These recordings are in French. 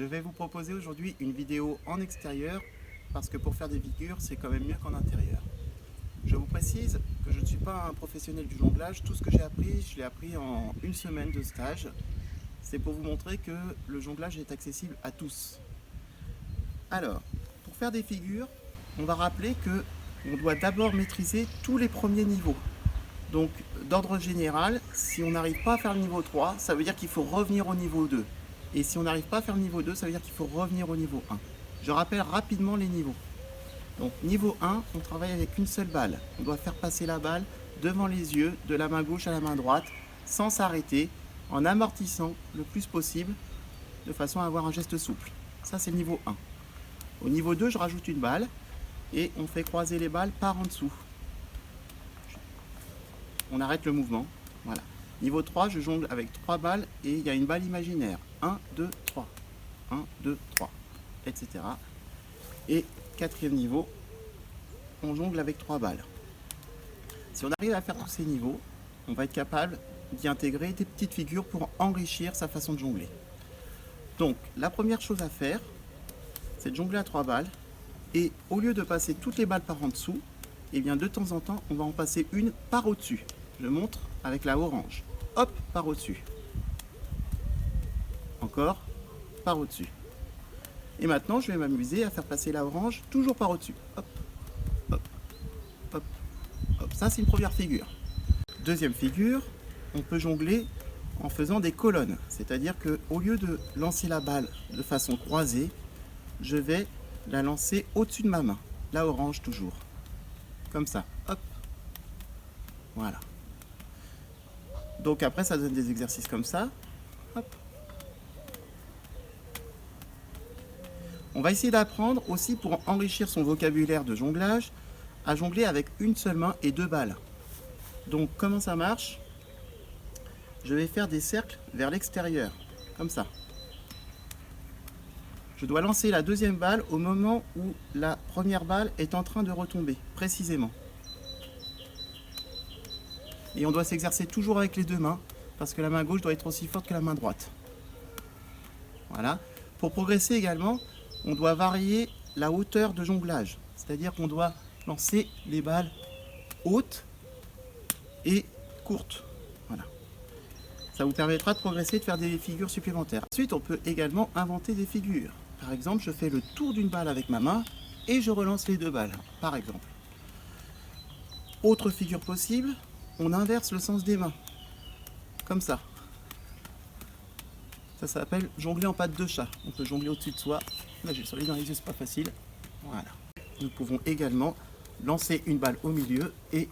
vais vous proposer aujourd'hui une vidéo en extérieur parce que pour faire des figures, c'est quand même mieux qu'en intérieur. Je vous précise que je ne suis pas un professionnel du jonglage. Tout ce que j'ai appris, je l'ai appris en une semaine de stage. C'est pour vous montrer que le jonglage est accessible à tous. Alors, pour faire des figures, on va rappeler qu'on doit d'abord maîtriser tous les premiers niveaux. Donc, d'ordre général, si on n'arrive pas à faire le niveau 3, ça veut dire qu'il faut revenir au niveau 2. Et si on n'arrive pas à faire le niveau 2, ça veut dire qu'il faut revenir au niveau 1. Je rappelle rapidement les niveaux. Donc, niveau 1, on travaille avec une seule balle. On doit faire passer la balle devant les yeux, de la main gauche à la main droite, sans s'arrêter, en amortissant le plus possible, de façon à avoir un geste souple. Ça, c'est le niveau 1. Au niveau 2, je rajoute une balle et on fait croiser les balles par en dessous. On arrête le mouvement. Voilà. Niveau 3, je jongle avec 3 balles et il y a une balle imaginaire. 1, 2, 3. 1, 2, 3. Etc. Et quatrième niveau, on jongle avec 3 balles. Si on arrive à faire tous ces niveaux, on va être capable d'y intégrer des petites figures pour enrichir sa façon de jongler. Donc, la première chose à faire, c'est de jongler à 3 balles. Et au lieu de passer toutes les balles par en dessous, et bien de temps en temps, on va en passer une par au-dessus. Je montre avec la orange. Hop, par au-dessus. Encore, par au-dessus. Et maintenant, je vais m'amuser à faire passer la orange toujours par au-dessus. Hop, hop, hop, hop. Ça, c'est une première figure. Deuxième figure, on peut jongler en faisant des colonnes. C'est-à-dire qu'au lieu de lancer la balle de façon croisée, je vais la lancer au-dessus de ma main. La orange toujours. Comme ça. Hop. Voilà. Donc après, ça donne des exercices comme ça. Hop. On va essayer d'apprendre aussi, pour enrichir son vocabulaire de jonglage, à jongler avec une seule main et 2 balles. Donc comment ça marche? Je vais faire des cercles vers l'extérieur, comme ça. Je dois lancer la deuxième balle au moment où la première balle est en train de retomber, précisément. Et on doit s'exercer toujours avec les 2 mains, parce que la main gauche doit être aussi forte que la main droite. Voilà. Pour progresser également, on doit varier la hauteur de jonglage. C'est-à-dire qu'on doit lancer les balles hautes et courtes. Voilà. Ça vous permettra de progresser et de faire des figures supplémentaires. Ensuite, on peut également inventer des figures. Par exemple, je fais le tour d'une balle avec ma main et je relance les 2 balles, par exemple. Autre figure possible, on inverse le sens des mains, comme ça. Ça s'appelle jongler en pattes de chat. On peut jongler au-dessus de soi. Là, j'ai le soleil dans les yeux, c'est pas facile. Voilà. Nous pouvons également lancer une balle au milieu et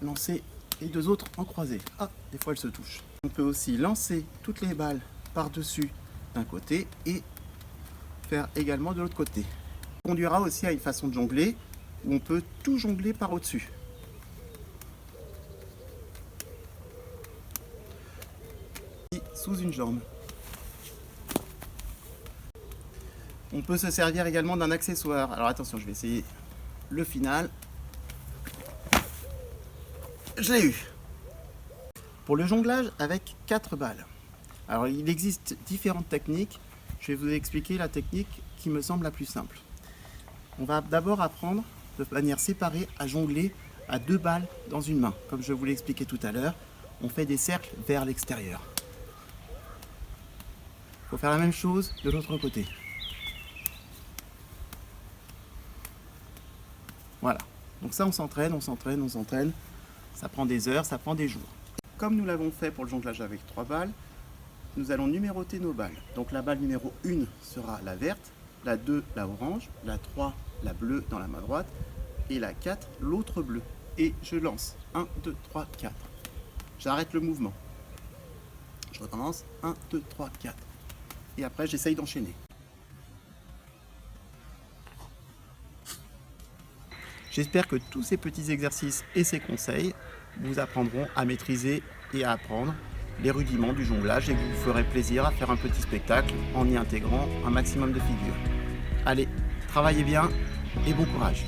lancer les 2 autres en croisée. Ah, des fois elles se touchent. On peut aussi lancer toutes les balles par-dessus d'un côté et faire également de l'autre côté. Ça conduira aussi à une façon de jongler où on peut tout jongler par au-dessus. Sous une jambe. On peut se servir également d'un accessoire. Alors attention, je vais essayer le final. Je l'ai eu. Pour le jonglage avec 4 balles. Alors il existe différentes techniques. Je vais vous expliquer la technique qui me semble la plus simple. On va d'abord apprendre de manière séparée à jongler à 2 balles dans une main. Comme je vous l'ai expliqué tout à l'heure, on fait des cercles vers l'extérieur. Il faut faire la même chose de l'autre côté. Voilà. Donc ça, on s'entraîne, on s'entraîne, on s'entraîne. Ça prend des heures, ça prend des jours. Comme nous l'avons fait pour le jonglage avec 3 balles, nous allons numéroter nos balles. Donc la balle numéro 1 sera la verte, la 2 la orange, la 3 la bleue dans la main droite et la 4 l'autre bleue. Et je lance 1, 2, 3, 4. J'arrête le mouvement. Je recommence 1, 2, 3, 4. Et après, j'essaye d'enchaîner. J'espère que tous ces petits exercices et ces conseils vous apprendront à maîtriser et à apprendre les rudiments du jonglage et que vous ferez plaisir à faire un petit spectacle en y intégrant un maximum de figures. Allez, travaillez bien et bon courage!